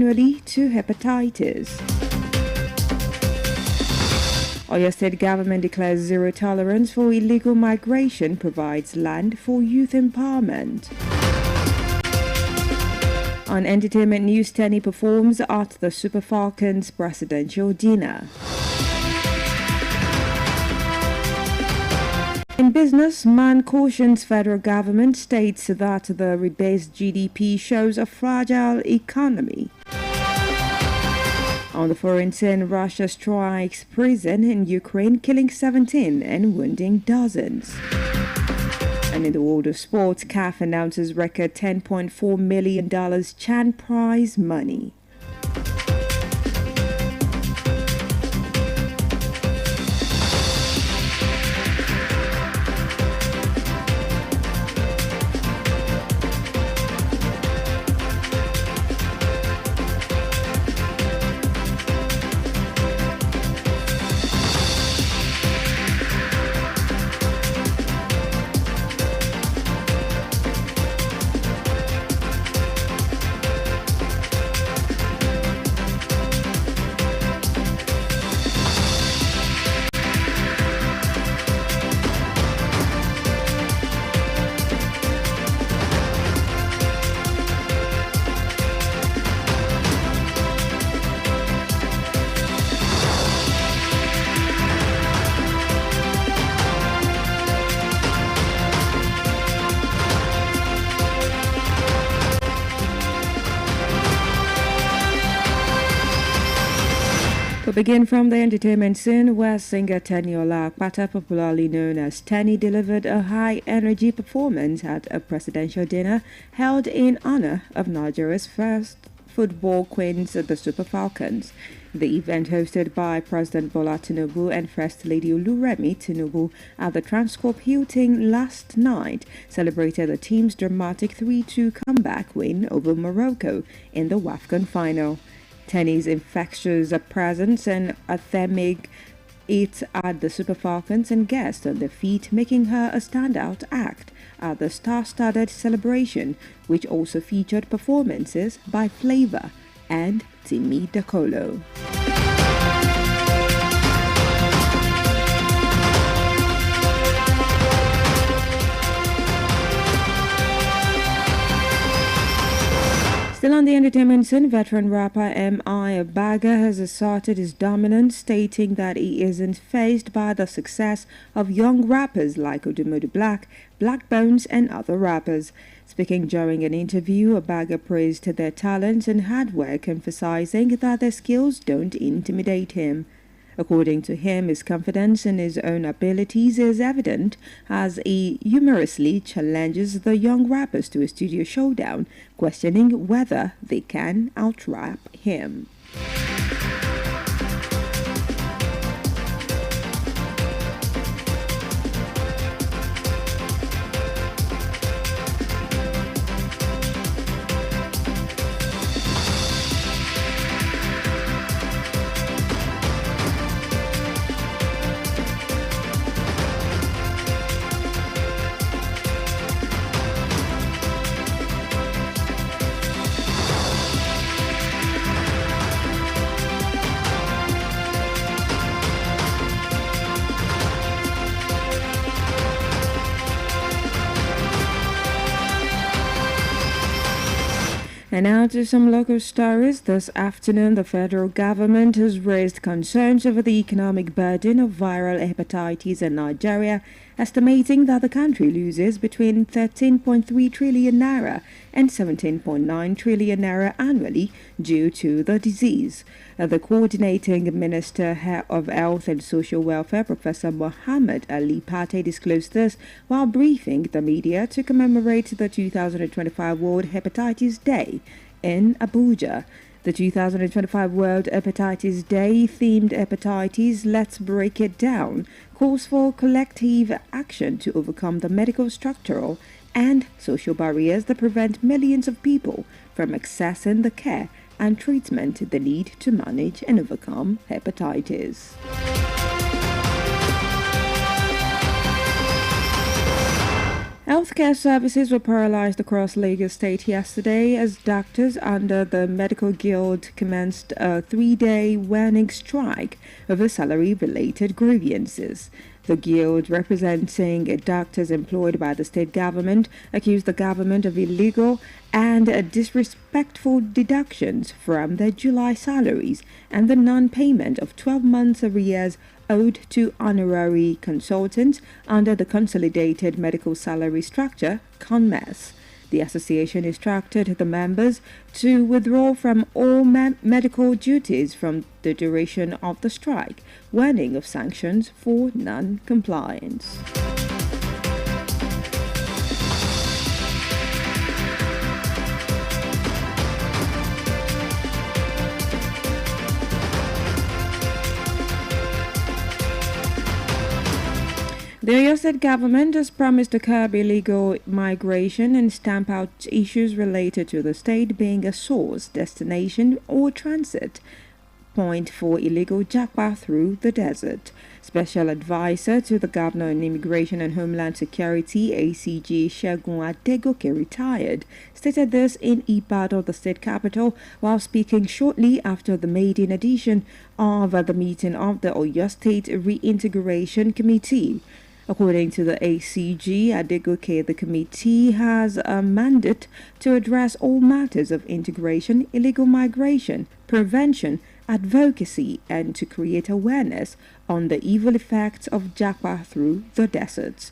annually to hepatitis. Oyo State government declares zero tolerance for illegal migration, provides land for youth empowerment. On entertainment news, Tenny performs at the Super Falcons presidential dinner. In business, man cautions federal government, states that the rebased GDP shows a fragile economy. On the foreign scene, Russia strikes prison in Ukraine, killing 17 and wounding dozens. And in the world of sports, CAF announces record $10.4 million Chan prize money. We begin from the entertainment scene, where singer Tenny Akpata, popularly known as Tenny, delivered a high-energy performance at a presidential dinner held in honor of Nigeria's first football queens, the Super Falcons. The event, hosted by President Bola Tinubu and First Lady Oluremi Tinubu at the Transcorp Hilton last night, celebrated the team's dramatic 3-2 comeback win over Morocco in the WAFCON final. Tenny's infectious presence and anthemic it at the Super Falcons and guests on their feet, making her a standout act at the star-studded celebration, which also featured performances by Flavor and Timmy Dakolo. Still on the entertainment scene, veteran rapper M.I. Bagger has asserted his dominance, stating that he isn't fazed by the success of young rappers like Odumodu Black, Black Bones, and other rappers. Speaking during an interview, Bagger praised their talents and hard work, emphasizing that their skills don't intimidate him. According to him, his confidence in his own abilities is evident as he humorously challenges the young rappers to a studio showdown, questioning whether they can out-rap him. And now to some local stories. This afternoon, the federal government has raised concerns over the economic burden of viral hepatitis in Nigeria, estimating that the country loses between 13.3 trillion naira and 17.9 trillion naira annually due to the disease. The coordinating Minister of Health and Social Welfare, Professor Mohammed Ali Pate, disclosed this while briefing the media to commemorate the 2025 World Hepatitis Day in Abuja. The 2025 World Hepatitis Day themed Hepatitis Let's Break It Down calls for collective action to overcome the medical, structural, and social barriers that prevent millions of people from accessing the care and treatment they need to manage and overcome hepatitis. Healthcare services were paralyzed across Lagos State yesterday as doctors under the Medical Guild commenced a 3-day warning strike over salary-related grievances. The guild, representing doctors employed by the state government, accused the government of illegal and disrespectful deductions from their July salaries and the non-payment of 12 months arrears owed to honorary consultants under the Consolidated Medical Salary Structure, CONMES. The association instructed the members to withdraw from all medical duties from the duration of the strike, warning of sanctions for non-compliance. The Oyo State government has promised to curb illegal migration and stamp out issues related to the state being a source, destination, or transit point for illegal japa through the desert. Special advisor to the governor on Immigration and Homeland Security, ACG Segun Adegoke, retired, stated this in Ibadan, the state capital, while speaking shortly after the maiden edition of the meeting of the Oyo State Reintegration Committee. According to the ACG, Adegoke, the committee has a mandate to address all matters of integration, illegal migration, prevention, advocacy, and to create awareness on the evil effects of japa through the deserts.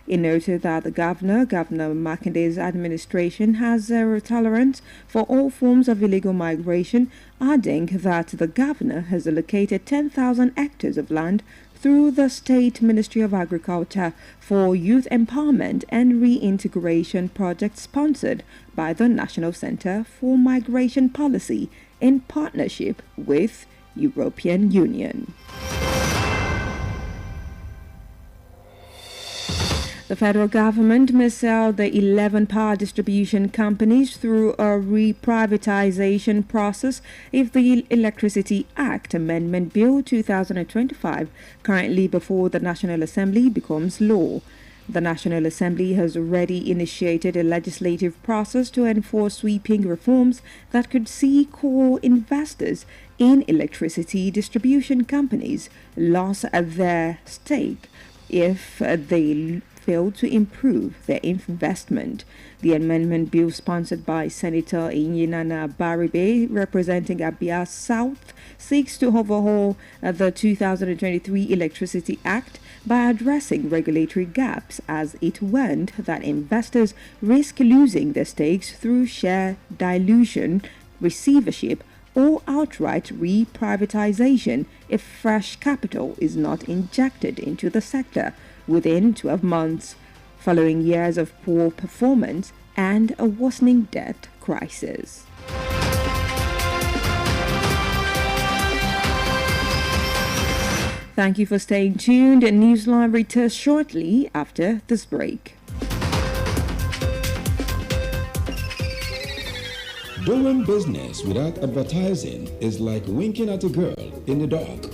He noted that the Governor Makinde's administration has zero tolerance for all forms of illegal migration, adding that the Governor has allocated 10,000 hectares of land through the State Ministry of Agriculture for youth empowerment and reintegration projects sponsored by the National Center for Migration Policy in partnership with European Union. The federal government may sell the 11 power distribution companies through a reprivatization process if the Electricity Act Amendment Bill 2025, currently before the National Assembly, becomes law. The National Assembly has already initiated a legislative process to enforce sweeping reforms that could see core investors in electricity distribution companies lose their stake if they failed to improve their investment. The amendment bill, sponsored by Senator Inyinana Baribe, representing Abia South, seeks to overhaul the 2023 Electricity Act by addressing regulatory gaps, as it warned that investors risk losing their stakes through share dilution, receivership, or outright reprivatization if fresh capital is not injected into the sector within 12 months, following years of poor performance and a worsening debt crisis. Thank you for staying tuned. Newsline returns shortly after this break. Doing business without advertising is like winking at a girl in the dark.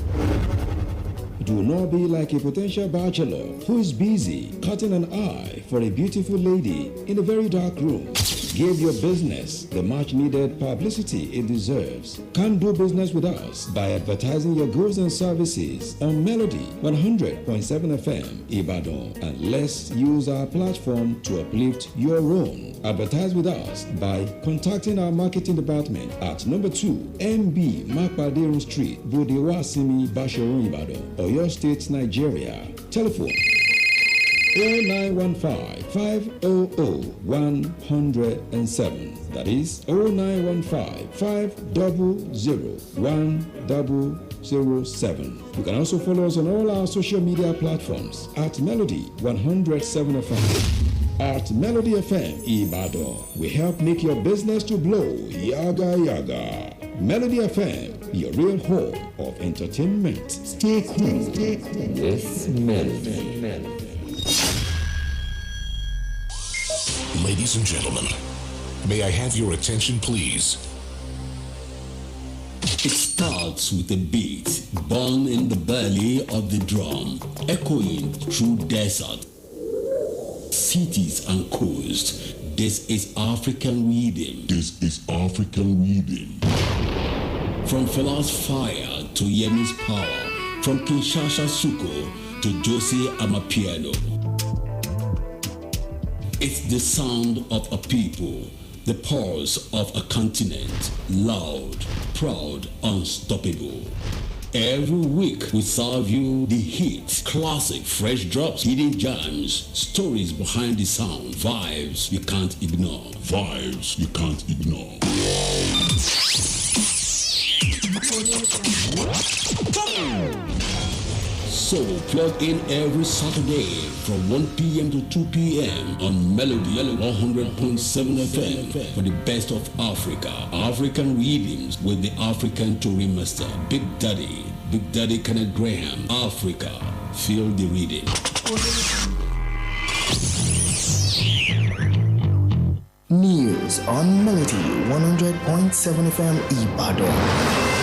Do not be like a potential bachelor who is busy cutting an eye for a beautiful lady in a very dark room. Give your business the much needed publicity it deserves. Come do business with us by advertising your goods and services on Melody 100.7 FM Ibadan, and let's use our platform to uplift your own. Advertise with us by contacting our marketing department at number 2 MB Makpadeun Street, Bodewasimi, Basharun, Ibadan, Oyo State, Nigeria. Telephone 0915-500-107. That is 0915-500-1007. You can also follow us on all our social media platforms at Melody 107 FM. At Melody FM Ibadan, we help make your business to blow yaga yaga. Melody FM, your real home of entertainment. Stay cool. Yes, Melody. Ladies and gentlemen, may I have your attention, please? It starts with a beat born in the belly of the drum, echoing through desert. cities and coasts. This is African Rhythm. This is African Rhythm. From Fela's Fire to Yemi's Power, from Kinshasa Suko to Josie Amapiano. It's the sound of a people, the pulse of a continent, loud, proud, unstoppable. Every week we serve you the hits, classic, fresh drops, hidden gems, stories behind the sound, vibes you can't ignore. Vibes you can't ignore. So plug in every Saturday from 1 p.m. to 2 p.m. on Melody 100.7 FM for the best of Africa. African Rhythms with the African Touring Master, Big Daddy Kenneth Graham. Africa, feel the rhythm. News on Melody 100.7 FM Ibadan.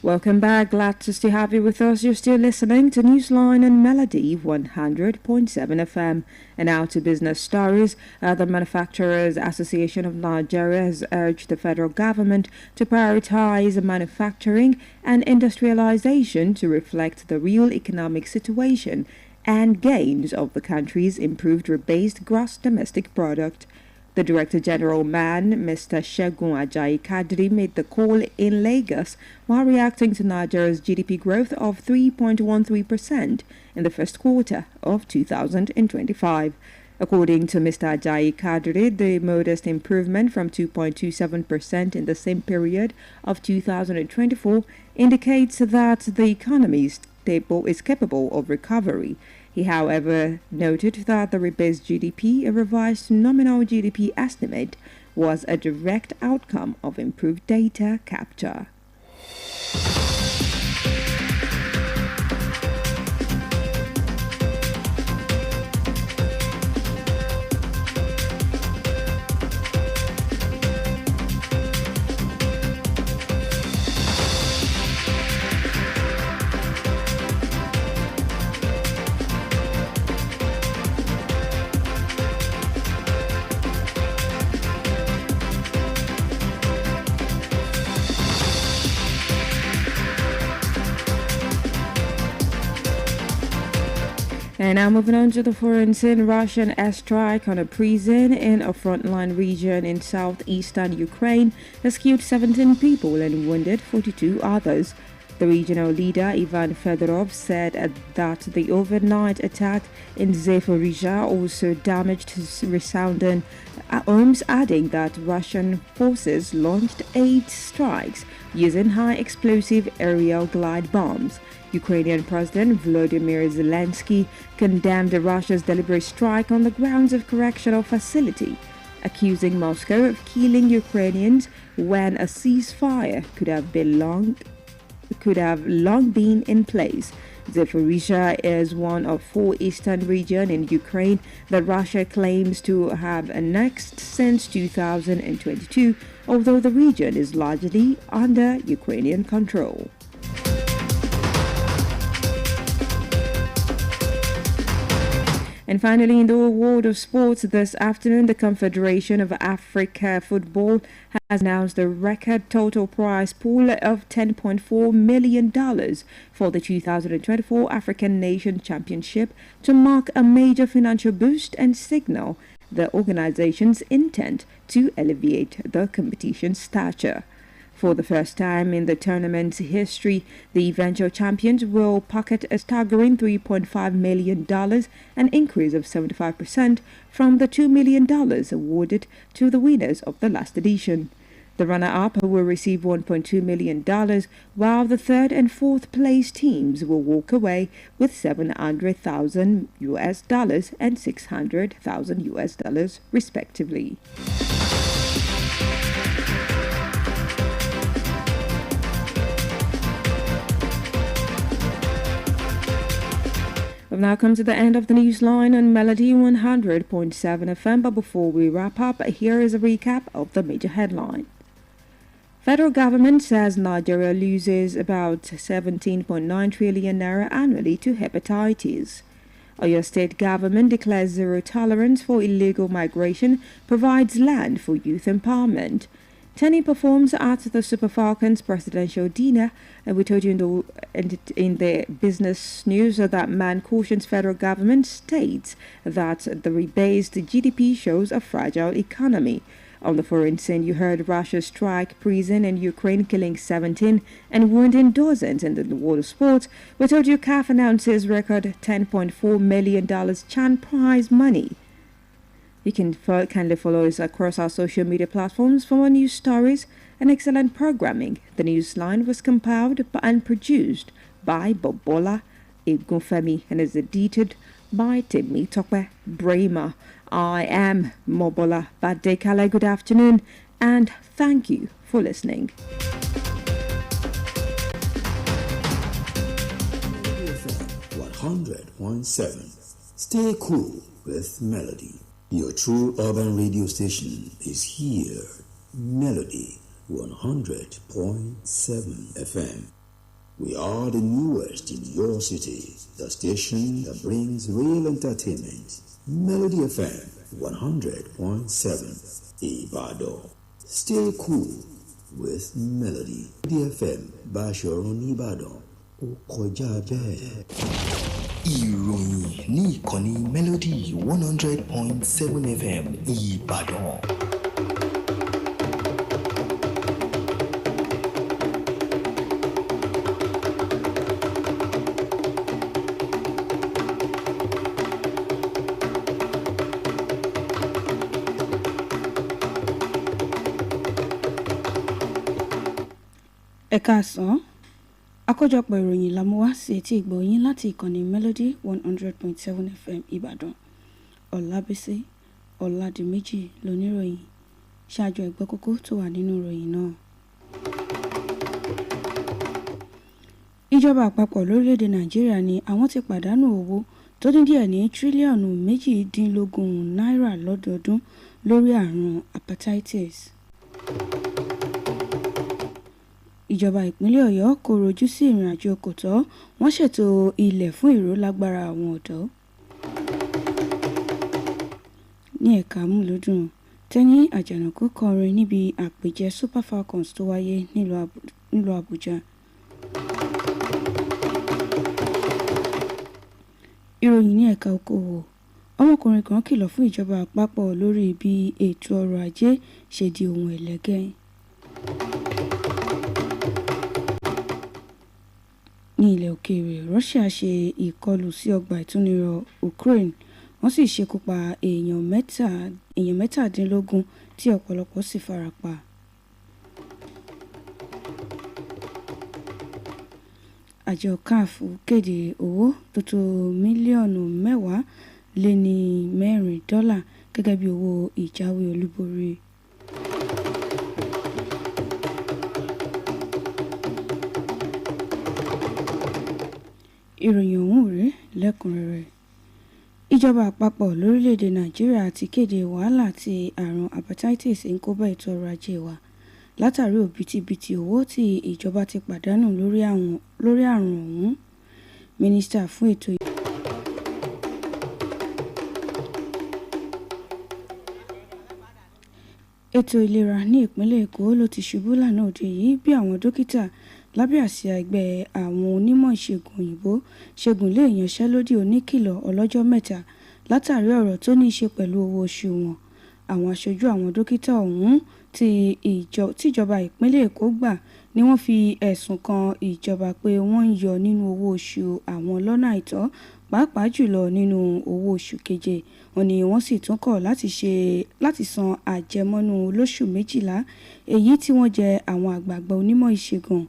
Welcome back. Glad to still have you with us. You're still listening to Newsline and Melody 100.7 FM. And now to business stories. The Manufacturers Association of Nigeria has urged the federal government to prioritize manufacturing and industrialization to reflect the real economic situation and gains of the country's improved rebased gross domestic product. The Director General MAN, Mr. Segun Ajayi Kadri, made the call in Lagos while reacting to Nigeria's GDP growth of 3.13% in the first quarter of 2025. According to Mr. Ajayi Kadri, the modest improvement from 2.27% in the same period of 2024 indicates that the economy is capable of recovery. He, however, noted that the rebased GDP, a revised nominal GDP estimate, was a direct outcome of improved data capture. And now moving on to the foreign scene, Russian airstrike on a prison in a frontline region in southeastern Ukraine has killed 17 people and wounded 42 others. The regional leader, Ivan Fedorov, said that the overnight attack in Zaporizhzhia also damaged resounding homes, adding that Russian forces launched 8 strikes using high-explosive aerial glide bombs. Ukrainian President Volodymyr Zelensky condemned Russia's deliberate strike on the grounds of correctional facility, accusing Moscow of killing Ukrainians when a ceasefire could have long been in place. Zaporizhzhia is one of 4 eastern regions in Ukraine that Russia claims to have annexed since 2022, although the region is largely under Ukrainian control. And finally, in the world of sports, this afternoon, the Confederation of Africa Football has announced a record total prize pool of $10.4 million for the 2024 African Nation Championship to mark a major financial boost and signal the organization's intent to elevate the competition's stature. For the first time in the tournament's history, the eventual champions will pocket a staggering $3.5 million, an increase of 75% from the $2 million awarded to the winners of the last edition. The runner-up will receive $1.2 million, while the third and fourth place teams will walk away with $700,000 and $600,000 respectively. We've now come to the end of the Newsline on Melody 100.7 FM, but before we wrap up, here is a recap of the major headline. Federal government says Nigeria loses about 17.9 trillion naira annually to hepatitis. Oyo state government declares zero tolerance for illegal migration, provides land for youth empowerment. Tenny performs at the Super Falcons presidential dinner, and we told you in the business news that man cautions federal government states that the rebased GDP shows a fragile economy. On the foreign scene, you heard Russia strike prison in Ukraine, killing 17 and wounding dozens. In the world of sports, we told you CAF announces record $10.4 million Chan prize money. You can kindly follow us across our social media platforms for more news stories and excellent programming. The Newsline was compiled and produced by Bobola Egunfemi and is edited by Timmy Tokwe Bremer. I am Mobola Badekale. Good afternoon and thank you for listening. 100.7. Stay cool with Melody. Your true urban radio station is here. Melody 100.7 FM. We are the newest in your city, the station that brings real entertainment. Melody FM 100.7 Ibadan. Stay cool with Melody. Melody FM Bashoron Ibadan. Okoja bẹ́ẹ̀. Ìròyìn ní ìkànnì Melody 100.7 FM Ìbàdàn. Ẹ káàsán. Àkójọpọ̀ ìròyìn la mú wá sí etí ìgbọ̀yìn láti ìkànnì Melody 100.7 FM Ìbàdàn. Ọlábísí Ọládìméjì lóníròyìn. Ṣáájú ẹgbẹ́ kókó tó wà nínú ìròyìn náà. Ìjọba àpapọ̀ lórílẹ̀‐èdè Nàìjíríà ni àwọn ti pàdánù owó tó dín díẹ̀ ní tírílíọ̀nù 18 náírà lọ́dọọdún lórí àrùn hepatitis. Ìjọba ìpínlẹ̀ Ọ̀yọ́ kò rojú sí ìrìnàjò kò tọ́, wọ́n ṣètò ilẹ̀ fún ìrólágbára àwọn ọ̀dọ́. Ní ẹ̀ka múlùdùn, Tẹ́ní Àjànàkú kọrin níbi àpèjẹ Super Falcons tó wáyé nílùú Àbújá. Ìròyìn ní ẹ̀ka okòwò, ọmọkùnrin kan kìlọ̀ fún ìjọba àpapọ̀ lórí bí ètò ọrọ̀ ajé ṣe di ohun ẹlẹ́gẹ́. Ní ilẹ̀ òkèèrè, Russia ṣe ìkọlù sí ọgbà ìtúnirọ̀ Ukraine, wọ́n sì ṣekú pa èèyàn 17 tí ọ̀pọ̀lọpọ̀ sì farapa. Àjọ CAF kéde owó tó tó mílíọ̀nù 10.4 dọ́là gẹ́gẹ́ bí owó ìjáwé olúborí. Ìròyìn ọ̀hún rèé lẹ́kùnrẹ́rẹ́. Ìjọba àpapọ̀ lórílẹ̀‐èdè Nàìjíríà ti kéde wàhálà tí àrùn hepatitis ń kó bá ètò ọrọ̀ ajé wa látàrí òbítíbitì owó tí ìjọba ti pàdánù lórí àrùn ọ̀hún. Mínísítà fún ètò ìlera ní ìpínlẹ̀ Èkó ló ti ṣubú lánàá òde yìí bí àwọn dókítà lábẹ́ àsíá ẹgbẹ́ àwọn onímọ̀ ìṣègùn òyìnbó ṣẹ́gun lé ìyanṣẹ́lódì oníkìlọ̀ ọlọ́jọ́ mẹ́ta látàrí ọ̀rọ̀ tó ní í ṣe pẹ̀lú owó oṣù wọn. Àwọn aṣojú àwọn dókítà ọ̀hún tíjọba ìpínlẹ̀ Èkó gbà ni wọ́n fi ẹ̀sùn kan ìjọba pé wọ́n ń yọ nínú owó oṣù àwọn lọ́nà àìtọ́, pàápàá jùlọ nínú owó oṣù keje. Wọ́n ní wọ́n sì tún kọ̀ láti san àjẹmọ́nú olóṣù 12 èyí tí wọ́n jẹ àwọn àgbààgbà onímọ̀ ìṣègùn.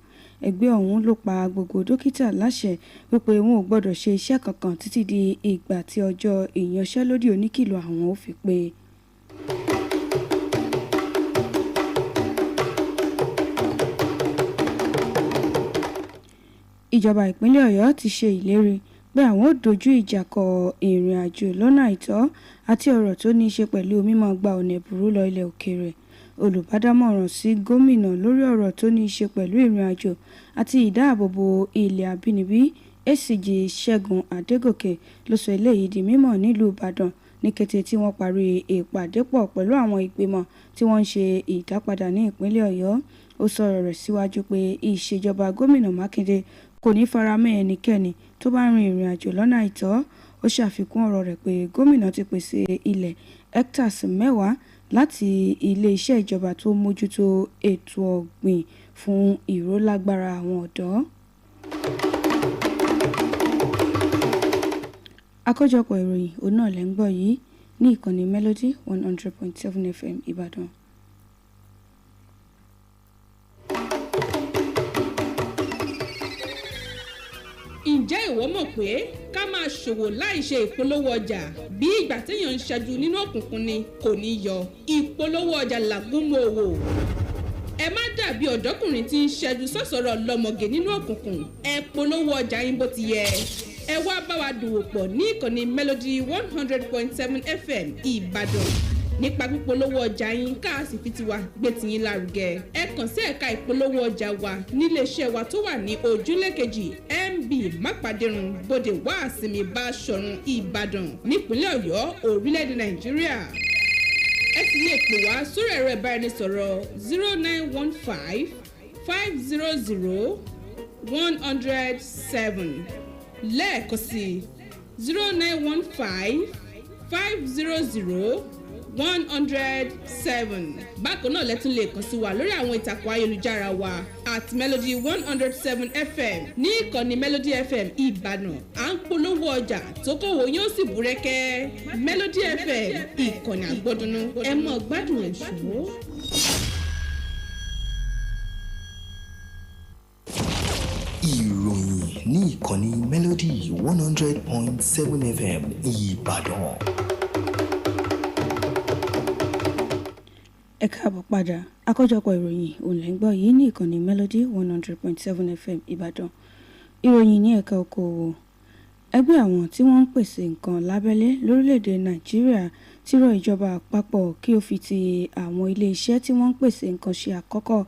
Ẹgbẹ́ ọ̀hún ló pa gbogbo dókítà láṣẹ wípé wọn ò gbọ́dọ̀ ṣe iṣẹ́ kankan títí di ìgbà tí ọjọ́ ìyanṣẹ́lódì oníkìlọ̀ àwọn ò fi pé. Ìjọba ìpínlẹ̀ Ọ̀yọ́ ti ṣe ìlérí pé àwọn ò dojú ìjà kọ ìrìn àjò lọ́nà àìtọ́ àti ọ̀rọ̀ tó ní í ṣe pẹ̀lú mímọ́ gba ọ̀nà ẹ̀bùrú lọ ilẹ̀ òkèèrè. Olùbádámọ̀ràn sí gómìnà lórí ọ̀rọ̀ tó ní í ṣe pẹ̀lú ìrìn àjò àti ìdáàbòbò ilẹ̀ àbínibí ACG Ṣẹ́gun Adégòkè ló sọ eléyìí di mímọ̀ nílùú Ìbàdàn ní kété tí wọ́n parí ìpàdé pọ̀ pẹ̀lú àwọn ìgbìmọ̀ tí wọ́n ń ṣe ìdápadà ní ìpínlẹ̀ Ọ̀yọ́. Ó sọ̀rọ̀ rẹ̀ síwájú pé ìṣèjọba gómìnà Mákindé kò ní faramọ́ ẹnikẹ́ni tó bá rin ìrìn àjò lọ́nà àìtọ́. Ó ṣàfikún ọ̀rọ̀ rẹ̀ pé gómìnà ti pèsè ilẹ̀ hectares 10 láti ilé-iṣẹ́ ìjọba tó mójútó ètò ọ̀gbìn fún ìrólágbára àwọn ọ̀dọ́. Àkójọpọ̀ ìròyìn òun náà lẹ́ ń gbọ́ yìí ní ìkànnì Melody 100.7 FM Ìbàdàn. Ǹjẹ́ ìwọ mọ̀ pé ká máa ṣòwò láì ṣe ìpolówó ọjà bí ìgbà téèyàn ń ṣẹ́jú nínú òkùnkùn ni kò ní yọ. Ìpolówó ọjà làgúnmọ̀ òwò. Ẹ má dàbí ọ̀dọ́kùnrin tí ń ṣẹ́jú sọ̀sọ̀rọ̀ lọ́mọge nínú òkùnkùn. Ẹ polówó ọjà yín bó ti yẹ. Ẹ wá bá wa dòwò pọ̀ ní ìkànnì Melody 100.7 FM Ìbàdàn. Nípa pípolówó ọjà yín ká sì fi tiwa gbé tiyín lárugẹ. Ẹ kàn sí ẹ̀ka ìpolówó ọjà wa níléeṣẹ́ wa tó wà ní ojúlé kejì MB Mápàdérun Bódè Wàásìmí Báṣọ̀run Ìbàdàn nípínlẹ̀ Ọ̀yọ́ orílẹ̀-èdè Nàìjíríà. Ẹ sì lè pè wá sórí ẹ̀rọ ìbáraẹnisọ̀rọ̀ 0915 500 107 lẹ́ẹ̀kan sí 0915 500 107. Bákan náà lẹ́tún lè kàn sí wa lórí àwọn ìtàkùn ayélujára wa @Melody 107 FM ní ìkànnì Melody FM Ìbàdàn. À ń polówó ọjà tó kòwò yóò sì búrẹ́kẹ́. Melody FM ìkànnì àgbọ́dúnú ẹ mọ̀ gbádùn ẹ̀ṣọ́. Ìròyìn ní ìkànnì Melody 100.7 FM Ìbàdàn. Ẹ káàbọ̀ padà. Àkójọpọ̀ ìròyìn òun lẹ́ ń gbọ́ yìí ní ìkànnì Melody 100.7 FM Ìbàdàn. Ìròyìn ní ẹ̀ka okòwò. Ẹgbẹ́ àwọn tí wọ́n ń pèsè nǹkan lábẹ́lé lórílẹ̀‐èdè Nàìjíríà ti rọ ìjọba àpapọ̀ kí ó fi ti àwọn ilé-iṣẹ́ tí wọ́n ń pèsè nǹkan ṣe àkọ́kọ́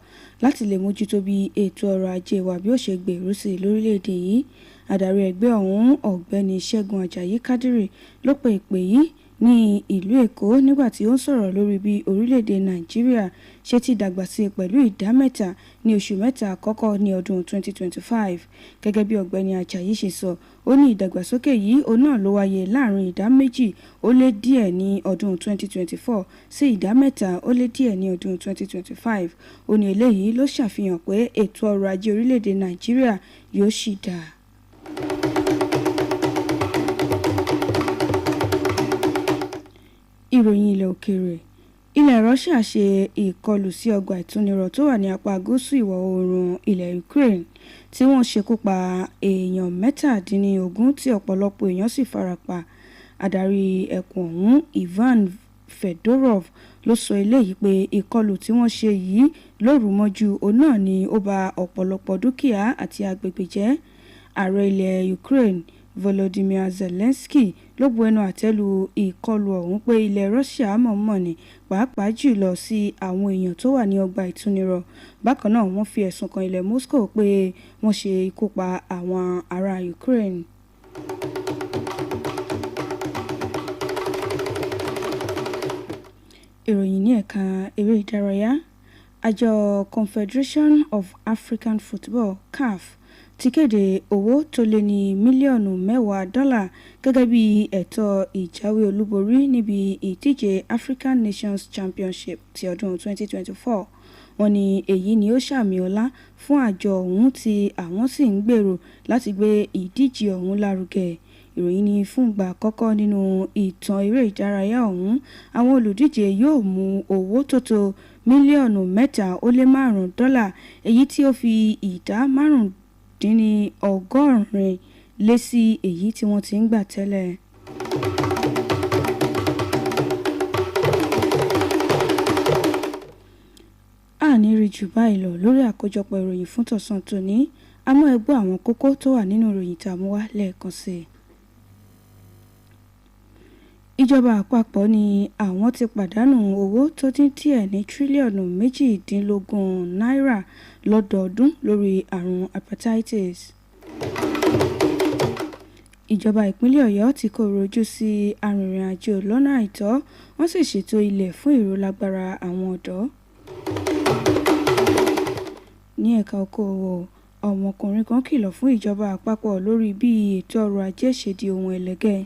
láti lè mójútó bí ètò ọrọ̀ ajé wa bí ó ṣe gbèrú sí lórílẹ̀‐èdè yìí. Adarí ẹgbẹ́ ọ̀hún Ọ̀gbẹ́ni Ṣẹ́gun Àjàyí Kádírì ló pe ìpè yìí ní ìlú Èkó nígbà tí ó ń sọ̀rọ̀ lórí bí orílẹ̀-èdè Nàìjíríà ṣe ti dàgbà sí pẹ̀lú ìdá 3 ní oṣù mẹ́ta àkọ́kọ́ ní ọdún 2025. Gẹ́gẹ́ bí Ọ̀gbẹ́ni Àjàyí ṣe sọ, ó ní ìdàgbàsókè yìí òun náà ló wáyé láàrin ìdá 2.2 ní ọdún 2024 sí ìdá 3.2 ní ọdún 2025. Ó ní eléyìí ló ṣàfihàn pé ètò ọrọ̀ ajé orílẹ̀-èdè Nàìjíríà yóò ṣì dáa. Ìròyìn ilẹ̀ òkèèrè. Ilẹ̀ Russia ṣe ìkọlù sí ọgbà ìtúnirọ̀ tó wà ní apá gúúsù ìwọ̀ oòrùn ilẹ̀ Ukraine tí wọ́n ṣekú pa èèyàn 17 tí ọ̀pọ̀lọpọ̀ èèyàn sì farapa. Adarí ẹkùn ọ̀hún Ivan Fedorov ló sọ eléyìí pé ìkọlù tí wọ́n ṣe yìí lóru mọ́jú òun náà ni ó ba ọ̀pọ̀lọpọ̀ dúkìá àti agbègbè jẹ́. Ààrẹ ilẹ̀ Ukraine Volodymyr Zelensky ló bu ẹnu àtẹ́ lu ìkọlù ọ̀hún pé ilẹ̀ Russia mọ̀ọ́mọ̀ ni pàápàá jùlọ sí àwọn èèyàn tó wà ní ọgbà ìtúnirọ̀. Bákan náà wọ́n fi ẹ̀sùn kan ilẹ̀ Moscow pé wọ́n ṣe ikú pa àwọn ará Ukraine. Ìròyìn ní ẹ̀ka eré ìdárayá. Àjọ Confederation of African Football (CAF) ti kéde owó tó lé ní mílíọ̀nù $10 gẹ́gẹ́ bí ẹ̀tọ́ ìjáwé olúborí níbi ìdíje African Nations Championship ti ọdún 2024. Wọ́n ní èyí ni ó ṣàmì ọlá fún àjọ ọ̀hún tí àwọn sì ń gbèrò láti gbé ìdíje ọ̀hún lárugẹ. Ìròyìn ní fún ìgbà àkọ́kọ́ nínú ìtàn eré ìdárayá ọ̀hún, àwọn olùdíje yóò mú owó tó tó mílíọ̀nù $305, èyí tí ó fi ìdá 85% lé sí èyí tí wọ́n ti ń gbà tẹ́lẹ̀. A ní rí jù báyìí lọ lórí àkójọpọ̀ ìròyìn fún tọ̀sán tòní. àmọ́ ẹ gbọ́ àwọn kókó tó wà nínú ìròyìn tá a mú wá lẹ́ẹ̀kan sí i. Ìjọba àpapọ̀ ní àwọn ti pàdánù owó tó dín díẹ̀ ní tírílíọ̀nù 18 náírà lọ́dọọdún lórí àrùn hepatitis. Ìjọba ìpínlẹ̀ Ọ̀yọ́ ti kó rojú sí arìnrìn-àjò lọ́nà àìtọ́, wọ́n sì ṣètò ilẹ̀ fún ìrólágbára àwọn ọ̀dọ́. Ní ẹ̀ka okòwò, ọmọkùnrin kan kìlọ̀ fún ìjọba àpapọ̀ lórí bí ètò ọrọ̀ ajé ṣe di ohun ẹlẹgẹ́.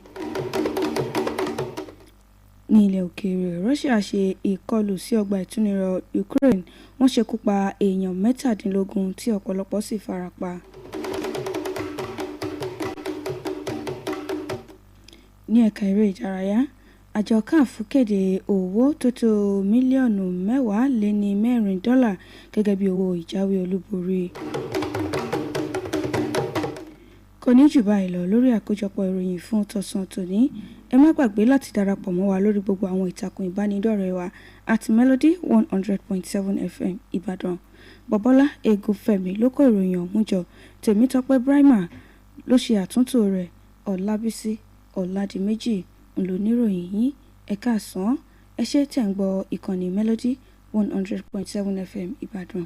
Ní ilẹ̀ òkèèrè, Russia ṣe ìkọlù sí ọgbà ìtúnirọ̀ Ukraine, wọ́n ṣekú pa èèyàn 17 tí ọ̀pọ̀lọpọ̀ sì farapa. Ní ẹ̀ka eré ìdárayá, àjọ CAF kéde owó tó tó mílíọ̀nù 10.4 dọ́là gẹ́gẹ́ bí owó ìjáwé olúborí. Kò ní jù báyìí lọ lórí àkójọpọ̀ ìròyìn fún tọ̀sán tòní. Ẹ má gbàgbé láti darapọ̀ mọ́ wa lórí gbogbo àwọn ìtàkùn ìbánidọ́rẹ̀ẹ́ wa @Melody 100.7 FM Ìbàdàn. Bọ́bọ́lá Egúnfẹ̀mí ló kó ìròyìn ọ̀hún jọ, Tèmítọ́pẹ́ Brahima ló ṣe àtúntò rẹ̀, Ọlábísí Ọládìméjì ńlọníròyìn yín. Ẹ káàsán, ẹ ṣé tẹ̀ ń gbọ́ ìkànnì Melody 100.7 FM Ìbàdàn.